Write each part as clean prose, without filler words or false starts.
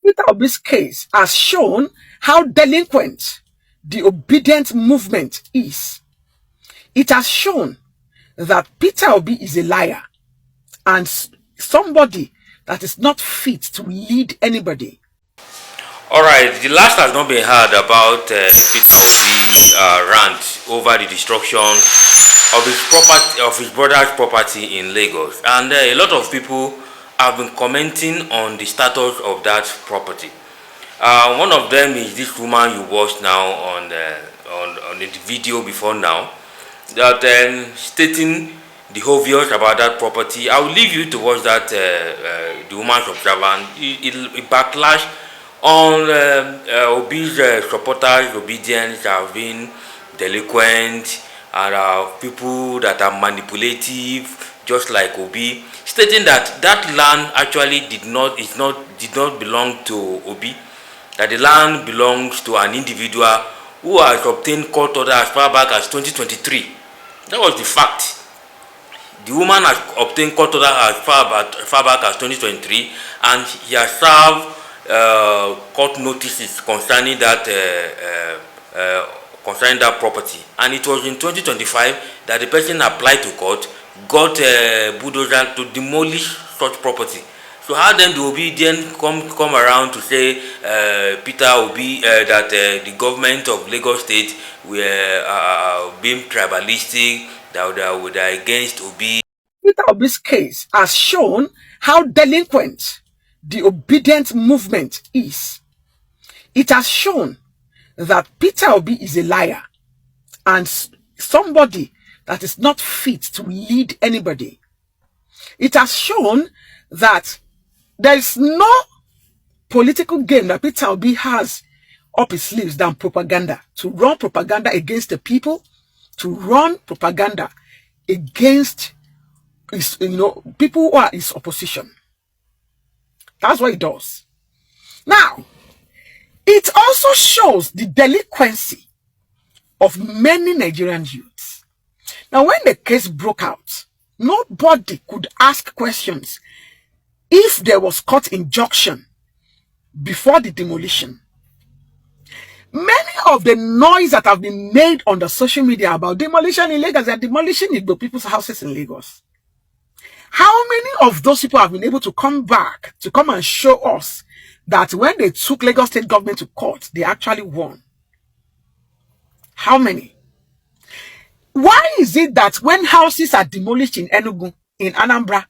Peter Obi's case has shown how delinquent the obedient movement is. It has shown that Peter Obi is a liar and somebody that is not fit to lead anybody. All right, the last has not been heard about Peter Obi rant over the destruction of his property, of his brother's property in Lagos, and a lot of people have been commenting on the status of that property. One of them is this woman you watched now on the video before now, that stating the obvious about that property. I will leave you to watch that the woman's observant. It backlash on Obi's supporters' obedience have been delinquent and people that are manipulative, just like Obi, stating that that land actually did not belong to Obi, that the land belongs to an individual who has obtained court order as far back as 2023. That was the fact. The woman has obtained court order as far back as 2023, and he has served court notices concerning that property. And it was in 2025 that the person applied to court, got a bulldozer to demolish such property. So how then the obedient come around to say Peter Obi that the government of Lagos State were being tribalistic, that are against Obi? Peter Obi's case has shown how delinquent the obedient movement is. It has shown that Peter Obi is a liar and somebody that is not fit to lead anybody. It has shown that there is no political game that Peter Obi has up his sleeves than propaganda. To run propaganda against the people, to run propaganda against his, people who are his opposition. That's what he does. Now, it also shows the delinquency of many Nigerian youths. Now, when the case broke out, nobody could ask questions if there was court injunction before the demolition. Many of the noise that have been made on the social media about demolition in Lagos, they are demolishing Igbo people's houses in Lagos. How many of those people have been able to come back to come and show us that when they took Lagos State government to court, they actually won? How many? Why is it that when houses are demolished in Enugu, in Anambra,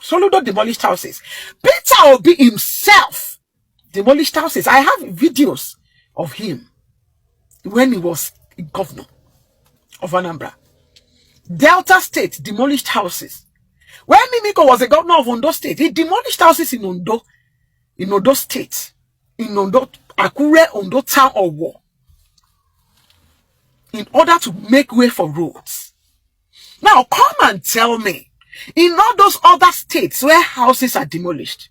Soludo demolished houses, Peter Obi himself demolished houses? I have videos of him when he was governor of Anambra. Delta State demolished houses. When Mimiko was the governor of Ondo State, he demolished houses in Ondo State, in Ondo, Akure, Ondo Town or War, in order to make way for roads. Now, come and tell me, in all those other states where houses are demolished,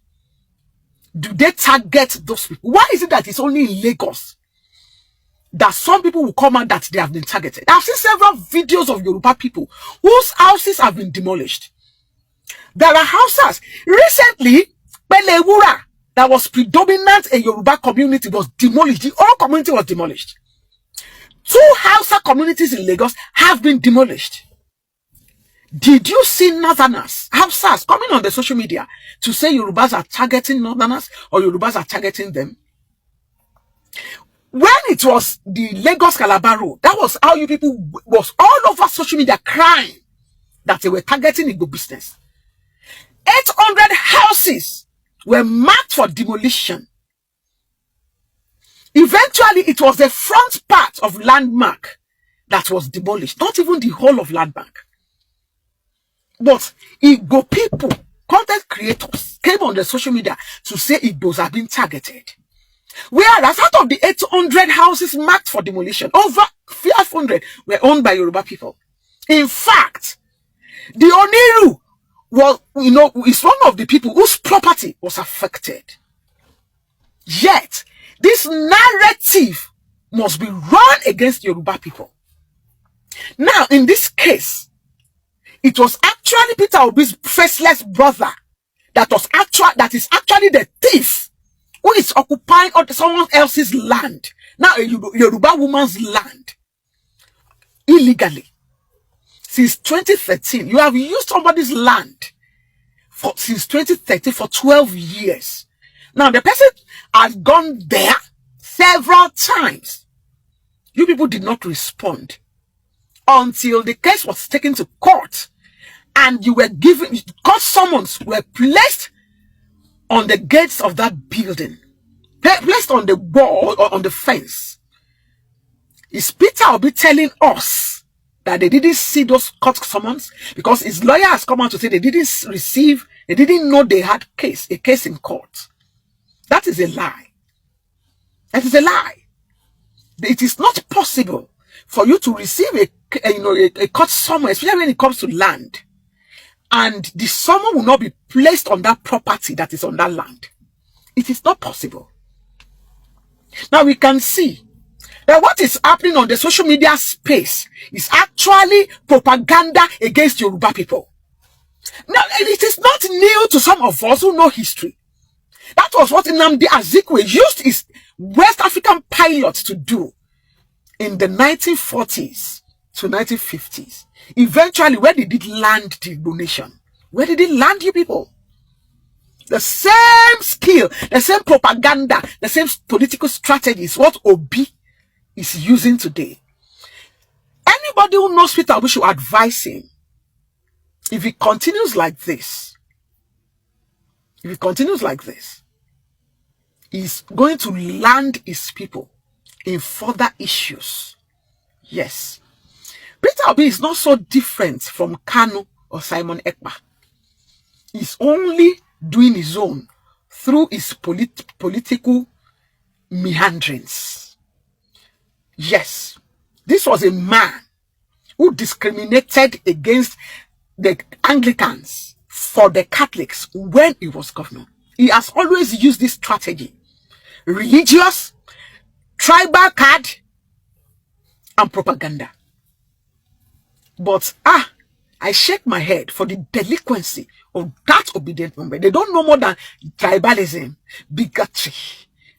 do they target those people? Why is it that it's only in Lagos that some people will come out that they have been targeted? I've seen several videos of Yoruba people whose houses have been demolished. There are houses. Recently, Pelewura, that was predominant in Yoruba community, was demolished. The whole community was demolished. 2 Hausa communities in Lagos have been demolished. Did you see Northerners, Hausas, coming on the social media to say Yorubas are targeting Northerners or Yorubas are targeting them? When it was the Lagos Calabar Road, that was how you people was all over social media crying that they were targeting Igbo business. 800 houses were marked for demolition. Eventually, it was the front part of Landmark that was demolished, not even the whole of Landmark. But Igbo people, content creators, came on the social media to say Igbos are being targeted. Whereas out of the 800 houses marked for demolition, over 500 were owned by Yoruba people. In fact, the Oniru was, is one of the people whose property was affected. Yet, this narrative must be run against Yoruba people. Now, in this case, it was actually Peter Obi's faceless brother that is actually the thief who is is occupying someone else's land, now a Yoruba woman's land, illegally. Since 2013, you have used somebody's land since 2013 for 12 years. Now the person has gone there several times. You people did not respond until the case was taken to court, and you were given court summons were placed on the gates of that building, placed on the wall or on the fence. Is Peter Obi telling us that they didn't see those court summons because his lawyer has come out to say they didn't know they had a case in court? That is a lie. That is a lie. It is not possible for you to receive a court summon, especially when it comes to land, and the summon will not be placed on that property that is on that land. It is not possible. Now we can see that what is happening on the social media space is actually propaganda against Yoruba people. Now, it is not new to some of us who know history. That was what Nnamdi Azikiwe used his West African pilots to do in the 1940s to 1950s. Eventually, where did it land the nation? Where did it land, you people? The same skill, the same propaganda, the same political strategy is what Obi is using today. Anybody who knows Peter Obi should advise him. If he continues like this, he's going to land his people in further issues. Yes. Peter Obi is not so different from Kanu or Simon Ekpa. He's only doing his own through his political meanderings. Yes. This was a man who discriminated against the Anglicans for the Catholics when he was governor. He has always used this strategy. Religious, tribal card, and propaganda. But I shake my head for the delinquency of that obedient member. They don't know more than tribalism, bigotry,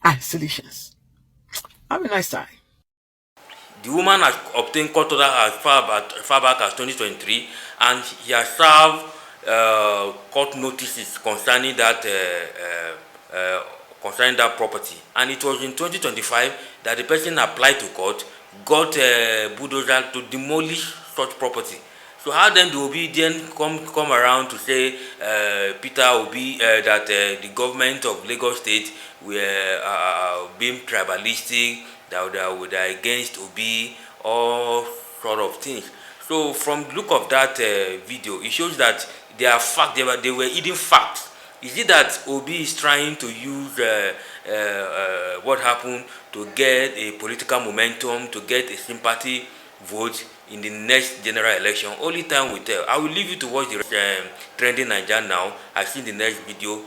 and seditions. Have a nice time. The woman has obtained court order as far back as 2023, and he has served court notices concerning that property. And it was in 2025 that the person applied to court, got a bulldozer to demolish such property. So how then do Obi then come around to say Peter Obi that the government of Lagos State were being tribalistic, that were against Obi, all sort of things. So from the look of that video, it shows that they were eating facts. Is it that Obi is trying to use what happened to get a political momentum, to get a sympathy vote in the next general election? Only time will tell. I will leave you to watch the trending Nigeria now. I've seen the next video.